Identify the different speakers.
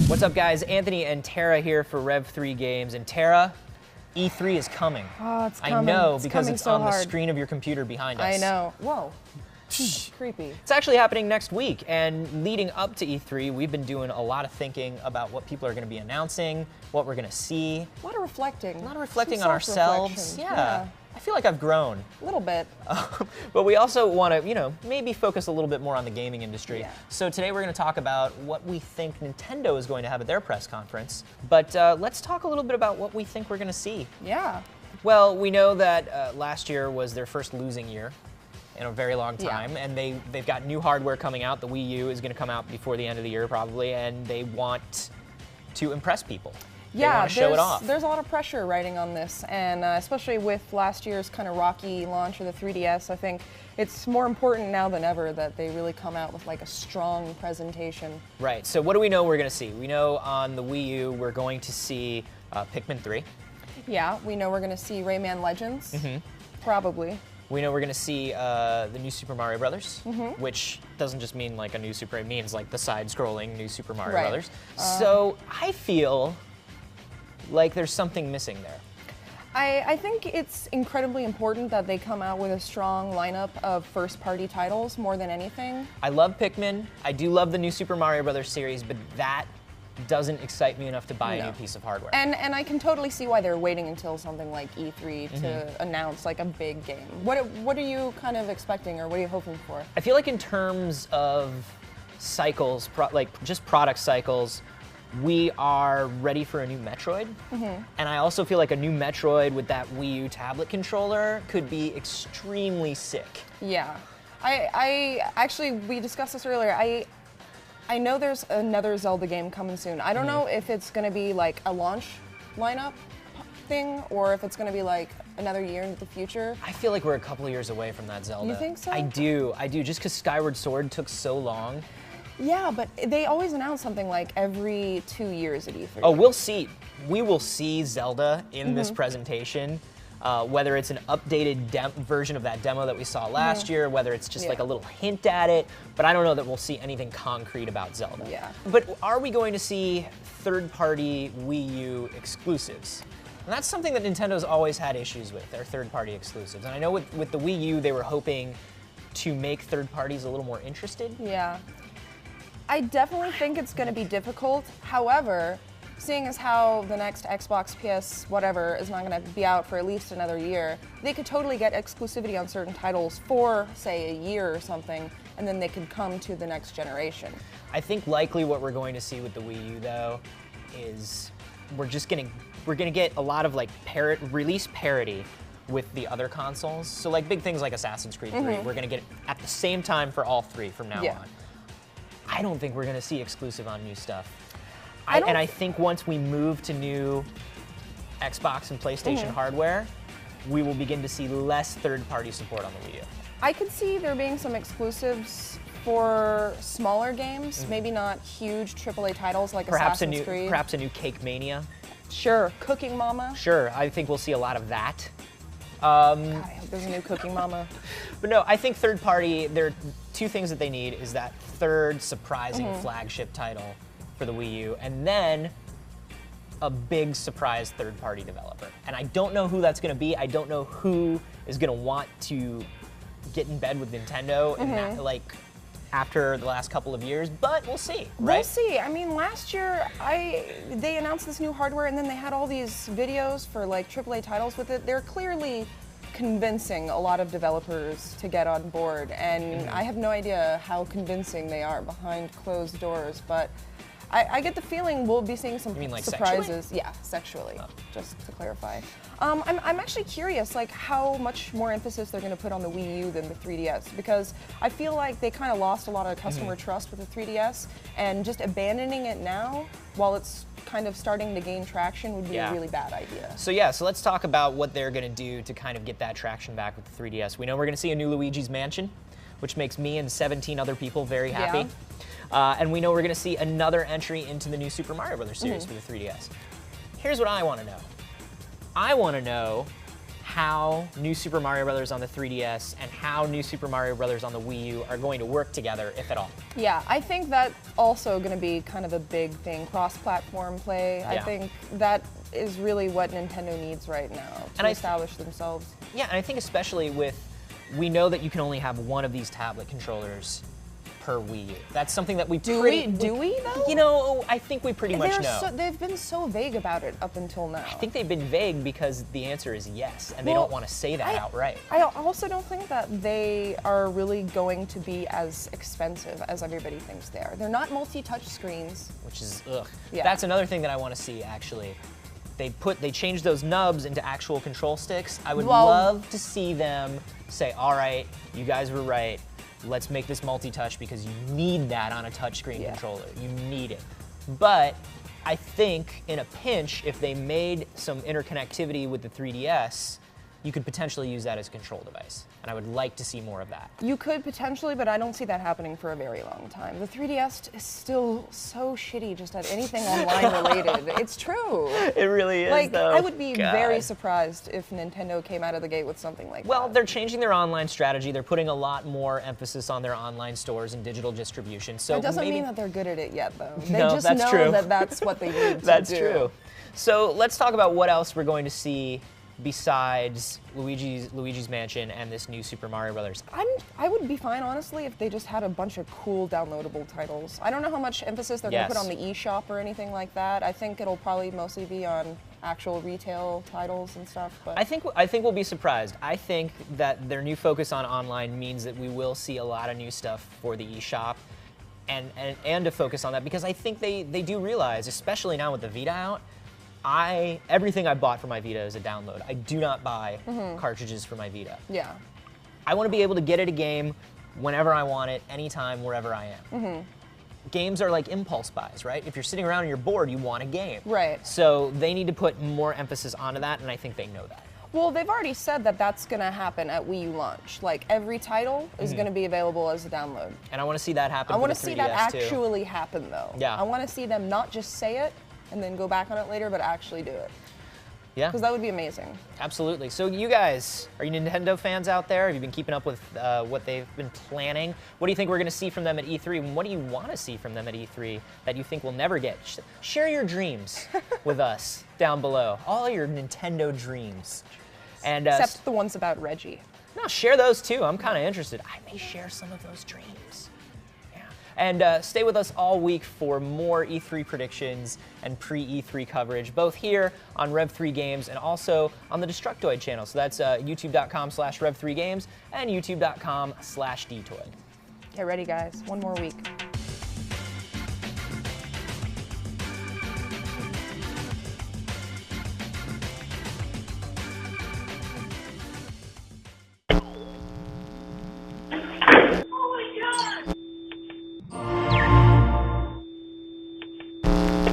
Speaker 1: What's up, guys? Anthony and Tara here for Rev3 Games. And Tara, E3 is coming.
Speaker 2: Oh, it's coming.
Speaker 1: I know,
Speaker 2: it's
Speaker 1: because it's
Speaker 2: so
Speaker 1: on
Speaker 2: hard.
Speaker 1: the screen of your computer behind us.
Speaker 2: I know. Whoa. Creepy.
Speaker 1: It's actually happening next week, and leading up to E3, we've been doing a lot of thinking about what people are going to be announcing, what we're going to see.
Speaker 2: A lot of reflecting.
Speaker 1: A lot of reflecting
Speaker 2: Some
Speaker 1: on ourselves.
Speaker 2: self-reflection.
Speaker 1: Yeah. I feel like I've grown.
Speaker 2: A little bit.
Speaker 1: But we also want to, maybe focus a little bit more on the gaming industry.
Speaker 2: Yeah.
Speaker 1: So today we're going to talk about what we think Nintendo is going to have at their press conference. But let's talk a little bit about what we think we're going to see.
Speaker 2: Yeah.
Speaker 1: Well, we know that last year was their first losing year in a very long time, and they've got new hardware coming out. The Wii U is going to come out before the end of the year probably, and they want to impress people. They want to show it off.
Speaker 2: There's a lot of pressure riding on this, and especially with last year's kind of rocky launch of the 3DS, I think it's more important now than ever that they really come out with like a strong presentation.
Speaker 1: Right, so what do we know we're going to see? We know on the Wii U we're going to see Pikmin 3.
Speaker 2: Yeah, we know we're going to see Rayman Legends, probably.
Speaker 1: We know we're going to see the new Super Mario Brothers, which doesn't just mean like a new Super, it means like the side-scrolling new Super Mario Brothers. So I feel like there's something missing there.
Speaker 2: I think it's incredibly important that they come out with a strong lineup of first-party titles more than anything.
Speaker 1: I love Pikmin. I do love the new Super Mario Brothers series, but that doesn't excite me enough to buy a new piece of hardware.
Speaker 2: And I can totally see why they're waiting until something like E3 to announce like a big game. What are you kind of expecting, or what are you hoping for?
Speaker 1: I feel like in terms of cycles, like just product cycles, we are ready for a new Metroid. And I also feel like a new Metroid with that Wii U tablet controller could be extremely sick.
Speaker 2: Yeah. I actually, we discussed this earlier. I know there's another Zelda game coming soon. I don't know if it's going to be like a launch lineup thing, or if it's going to be like another year into the future.
Speaker 1: I feel like we're a couple of years away from that Zelda.
Speaker 2: You think so?
Speaker 1: I do, just because Skyward Sword took so long.
Speaker 2: Yeah, but they always announce something like every 2 years at E3.
Speaker 1: Oh, we'll see. We will see Zelda in this presentation. Whether it's an updated version of that demo that we saw last year, whether it's just like a little hint at it, but I don't know that we'll see anything concrete about Zelda.
Speaker 2: Yeah.
Speaker 1: But are we going to see third-party Wii U exclusives? And that's something that Nintendo's always had issues with, their third-party exclusives. And I know with the Wii U, they were hoping to make third parties a little more interested.
Speaker 2: Yeah. I definitely think it's going to be difficult. However, seeing as how the next Xbox, PS, whatever, is not going to be out for at least another year, they could totally get exclusivity on certain titles for, say, a year or something, and then they could come to the next generation.
Speaker 1: I think likely what we're going to see with the Wii U, though, is we're gonna get a lot of like release parity with the other consoles. So like big things like Assassin's Creed 3, we're gonna get at the same time for all three from now on. I don't think we're gonna see exclusive on new stuff. I think once we move to new Xbox and PlayStation hardware, we will begin to see less third-party support on the Wii U.
Speaker 2: I could see there being some exclusives for smaller games, maybe not huge AAA titles like Assassin's Creed.
Speaker 1: Perhaps a new Cake Mania.
Speaker 2: Sure, Cooking Mama.
Speaker 1: Sure, I think we'll see a lot of that.
Speaker 2: God, I hope there's a new Cooking Mama.
Speaker 1: But no, I think third party, there are two things that they need, is that third surprising flagship title for the Wii U, and then a big surprise third party developer. And I don't know who that's gonna be. I don't know who is gonna want to get in bed with Nintendo and that, like, after the last couple of years, but we'll see, right?
Speaker 2: We'll see. I mean, last year, they announced this new hardware, and then they had all these videos for like AAA titles with it. They're clearly convincing a lot of developers to get on board, and I have no idea how convincing they are behind closed doors, but I get the feeling we'll be seeing some
Speaker 1: like
Speaker 2: surprises.
Speaker 1: Sexually?
Speaker 2: Yeah, sexually, just to clarify. I'm actually curious, like, how much more emphasis they're going to put on the Wii U than the 3DS, because I feel like they kind of lost a lot of customer trust with the 3DS, and just abandoning it now, while it's kind of starting to gain traction, would be a really bad idea.
Speaker 1: So so let's talk about what they're going to do to kind of get that traction back with the 3DS. We know we're going to see a new Luigi's Mansion, which makes me and 17 other people very happy. And we know we're going to see another entry into the new Super Mario Brothers series for the 3DS. Here's what I want to know. I want to know how New Super Mario Bros. On the 3DS and how New Super Mario Bros. On the Wii U are going to work together, if at all.
Speaker 2: Yeah, I think that's also going to be kind of a big thing, cross-platform play. I
Speaker 1: Yeah.
Speaker 2: think that is really what Nintendo needs right now to establish themselves.
Speaker 1: Yeah, and I think especially we know that you can only have one of these tablet controllers per Wii U. That's something that we
Speaker 2: Do we though?
Speaker 1: You know, I think we pretty much know.
Speaker 2: They've been so vague about it up until now.
Speaker 1: I think they've been vague because the answer is yes, and they don't want to say that outright.
Speaker 2: I also don't think that they are really going to be as expensive as everybody thinks they are. They're not multi-touch screens.
Speaker 1: Which is, ugh.
Speaker 2: Yeah.
Speaker 1: That's another thing that I want to see, actually. They changed those nubs into actual control sticks. I would love to see them say, all right, you guys were right. Let's make this multi-touch because you need that on a touchscreen controller. You need it. But I think in a pinch, if they made some interconnectivity with the 3DS, you could potentially use that as a control device. And I would like to see more of that.
Speaker 2: You could potentially, but I don't see that happening for a very long time. The 3DS is still so shitty just at anything online related. It's true.
Speaker 1: It really is,
Speaker 2: like,
Speaker 1: though.
Speaker 2: I would be
Speaker 1: God.
Speaker 2: very surprised if Nintendo came out of the gate with something like that.
Speaker 1: Well, they're changing their online strategy. They're putting a lot more emphasis on their online stores and digital distribution. So
Speaker 2: that doesn't
Speaker 1: maybe
Speaker 2: mean that they're good at it yet, though. They
Speaker 1: No,
Speaker 2: just
Speaker 1: that's
Speaker 2: know
Speaker 1: true.
Speaker 2: that that's what they need to do.
Speaker 1: That's true. So let's talk about what else we're going to see besides Luigi's Mansion and this new Super Mario Bros.
Speaker 2: I would be fine, honestly, if they just had a bunch of cool downloadable titles. I don't know how much emphasis they're going to put on the eShop or anything like that. I think it'll probably mostly be on actual retail titles and stuff. But
Speaker 1: I think we'll be surprised. I think that their new focus on online means that we will see a lot of new stuff for the eShop, and to focus on that, because I think they do realize, especially now with the Vita out, everything I bought for my Vita is a download. I do not buy cartridges for my Vita.
Speaker 2: yeah.
Speaker 1: I want to be able to get at a game whenever I want it, anytime, wherever I am. Games are like impulse buys, right? If you're sitting around and you're bored, you want a game.
Speaker 2: Right.
Speaker 1: So they need to put more emphasis onto that, and I think they know that.
Speaker 2: Well, they've already said that that's going to happen at Wii U launch. Like, every title is going to be available as a download.
Speaker 1: And I want to see that happen.
Speaker 2: I want
Speaker 1: to
Speaker 2: to see that
Speaker 1: too.
Speaker 2: actually happen, though.
Speaker 1: Yeah.
Speaker 2: I want to see them not just say it and then go back on it later, but actually do it.
Speaker 1: Yeah.
Speaker 2: Because that would be amazing.
Speaker 1: Absolutely. So you guys, are you Nintendo fans out there? Have you been keeping up with what they've been planning? What do you think we're going to see from them at E3? And what do you want to see from them at E3 that you think we'll never get? Share your dreams with us down below. All your Nintendo dreams. And
Speaker 2: Except the ones about Reggie.
Speaker 1: no, share those too. I'm kind of interested. I may share some of those dreams. Yeah. And stay with us all week for more E3 predictions and pre-E3 coverage, both here on Rev3 Games and also on the Destructoid channel. So that's youtube.com/Rev3Games and youtube.com/Dtoid.
Speaker 2: Get ready, guys. One more week.